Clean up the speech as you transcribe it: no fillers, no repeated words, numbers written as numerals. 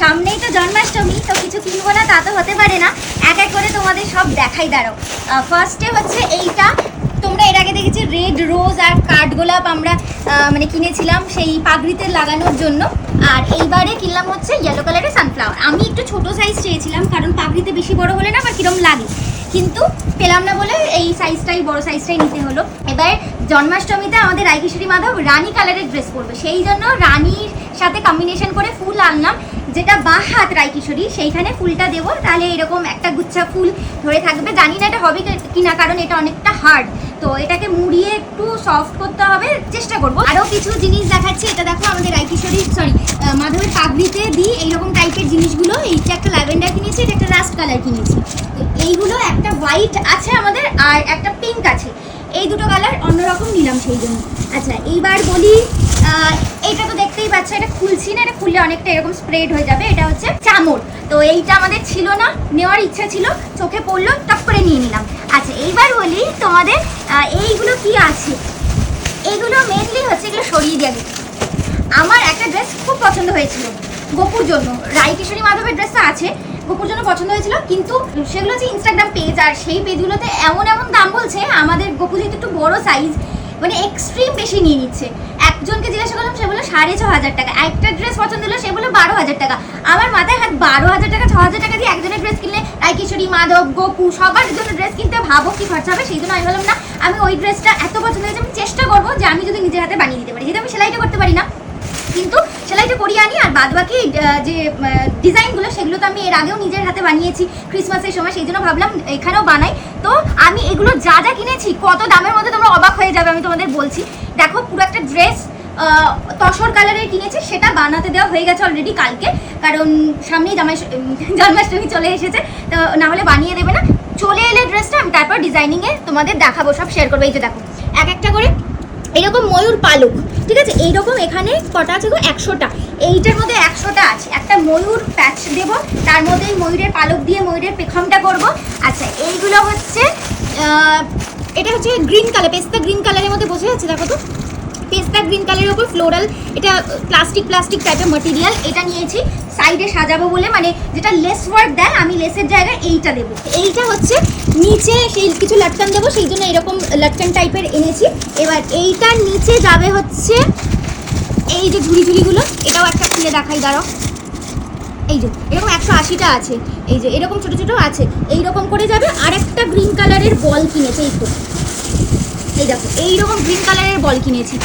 সামনেই তো জন্মাষ্টমী, তো কিছু কিনবো না তা তো হতে পারে না। এক এক করে তোমাদের সব দেখাই। দাঁড়াও, ফার্স্টে হচ্ছে এইটা। তোমরা এর আগে দেখেছি রেড রোজ আর কাঠগোলাপ আমরা মানে কিনেছিলাম সেই পাগড়িতে লাগানোর জন্য। আর এইবারে কিনলাম হচ্ছে ইয়েলো কালারের সানফ্লাওয়ার। আমি একটু ছোট সাইজ চেয়েছিলাম, কারণ পাগড়িতে বেশি বড় হলে না আবার কিরম লাগে, কিন্তু পেলাম না বলে এই সাইজটাই, বড় সাইজটাই নিতে হলো। এবার জন্মাষ্টমীতে আমাদের রায়কিশোরী মাধব রানী কালারের ড্রেস পরবে, সেই জন্য রানীর সাথে কম্বিনেশন করে ফুল আনলাম, যেটা বাঁ হাত রায়কিশোরী, সেইখানে ফুলটা দেবো, তাহলে এরকম একটা গুচ্ছা ফুল ধরে থাকবে। জানি না এটা হবে কিনা, কারণ এটা অনেকটা হার্ড, তো এটাকে মুড়িয়ে একটু সফট করতে হবে, চেষ্টা করবো। আরও কিছু জিনিস দেখাচ্ছি। এটা দেখো আমাদের রায়কিশোরী মাধবের পাগড়িতে দিই এইরকম টাইপের জিনিসগুলো। এইটা একটা ল্যাভেন্ডার কিনেছি, এটা একটা রাস্ট কালার কিনেছি। তো এইগুলো একটা হোয়াইট আছে আমাদের আর একটা পিঙ্ক আছে, এই দুটো কালার অন্যরকম নিলাম সেই জন্য। আচ্ছা, এইবার বলি, এইটা তো দেখতেই পাচ্ছ, এটা খুলছি না, এটা খুললে অনেকটা এরকম স্প্রেড হয়ে যাবে। এটা হচ্ছে চামড়, তো এইটা আমাদের ছিল না, নেওয়ার ইচ্ছা ছিল, চোখে পড়লো, টপ করে নিয়ে নিলাম। আচ্ছা, এইবার বলি তোমাদের এইগুলো কি আছে। এইগুলো মেনলি হচ্ছে, এগুলো সরিয়ে দিয়ে গেছে। আমার একটা ড্রেস খুব পছন্দ হয়েছিল গোপুর জন্য, রায়কিশোরী মাধবের ড্রেসটা আছে, গোপুর জন্য পছন্দ হয়েছিল, কিন্তু সেগুলো হচ্ছে ইনস্টাগ্রাম পেজ, আর সেই পেজগুলোতে এমন এমন দাম বলছে, আমাদের গোপু যেহেতু একটু বড় সাইজ, মানে এক্সট্রিম বেশি নিয়ে নিচ্ছে। একজনকে জিজ্ঞাসা করলাম, সে বললো 6,500 টাকা। একটা ড্রেস পছন্দ হলো, সে বললো 12,000 টাকা। আমার মাথায় হাত, 12,000 টাকা 6,000 টাকা দিয়ে একজনের ড্রেস কিনলে, রায়কিশোরী মাধব গোপু সবার জন্য ড্রেস কিনতে ভাবো কি খরচা হবে। সেই জন্য আমি বললাম না, আমি ওই ড্রেসটা এত পছন্দ হয়েছে, আমি চেষ্টা করবো যে আমি যদি নিজের হাতে বানিয়ে দিতে পারি, যেহেতু আমি সেলাইটা করতে পারি না, কিন্তু সেলাইটা করিয়ে আনি। আর বাদ বাকি যে ডিজাইনগুলো, সেগুলো তো আমি এর আগেও নিজের হাতে বানিয়েছি ক্রিসমাসের সময়, সেই জন্য ভাবলাম এখানেও বানাই। তো আমি এগুলো যা যা কিনেছি, কত দামের মধ্যে তোমরা অবাক হয়ে যাবে, আমি তোমাদের বলছি। দেখো, পুরো একটা ড্রেস তসর কালারের কিনেছি, সেটা বানাতে দেওয়া হয়ে গেছে অলরেডি কালকে, কারণ সামনেই জন্মাষ্টমী চলে এসেছে, তো না হলে বানিয়ে দেবে না। চলে এলে ড্রেসটা আমি তারপর ডিজাইনিংয়ে তোমাদের দেখাবো, সব শেয়ার করবো। এই যে দেখো, এক একটা করে এইরকম ময়ূর পালক, ঠিক আছে, এইরকম এখানে কটা আছে গো, 100টা। এইটার মধ্যে 100টা আছে। একটা ময়ূর প্যাচ দেবো, তার মধ্যে এই ময়ূরের পালক দিয়ে ময়ূরের পেখমটা করব। আচ্ছা, এইগুলো হচ্ছে, এটা হচ্ছে গ্রিন কালার, পেস্তা গ্রিন কালারের মধ্যে বোঝা যাচ্ছে, দেখো তো, পেস্তা গ্রিন কালারের উপর ফ্লোরাল, এটা প্লাস্টিক টাইপের ম্যাটেরিয়াল। এটা নিয়েছি সাইডে সাজাবো বলে, মানে যেটা লেস ওয়ার্ক দেয়, আমি লেসের জায়গায় এইটা দেবো। এইটা হচ্ছে নিচে সেই কিছু লাটকান দেবো, সেই জন্য এরকম লাটকান টাইপের এনেছি। এবার এইটার নিচে যাবে হচ্ছে এই যে ঝুড়িগুলো, এটাও একটা খুলে দেখাই, দাঁড়াও। এই যে এরকম 180টা আছে, এই যে এরকম ছোটো ছোটো আছে, এইরকম করে যাবে। আর একটা গ্রিন কালারের বল কিনেছি, এই তো, এই দেখো এইরকম গ্রিন কালারের বল কিনেছি।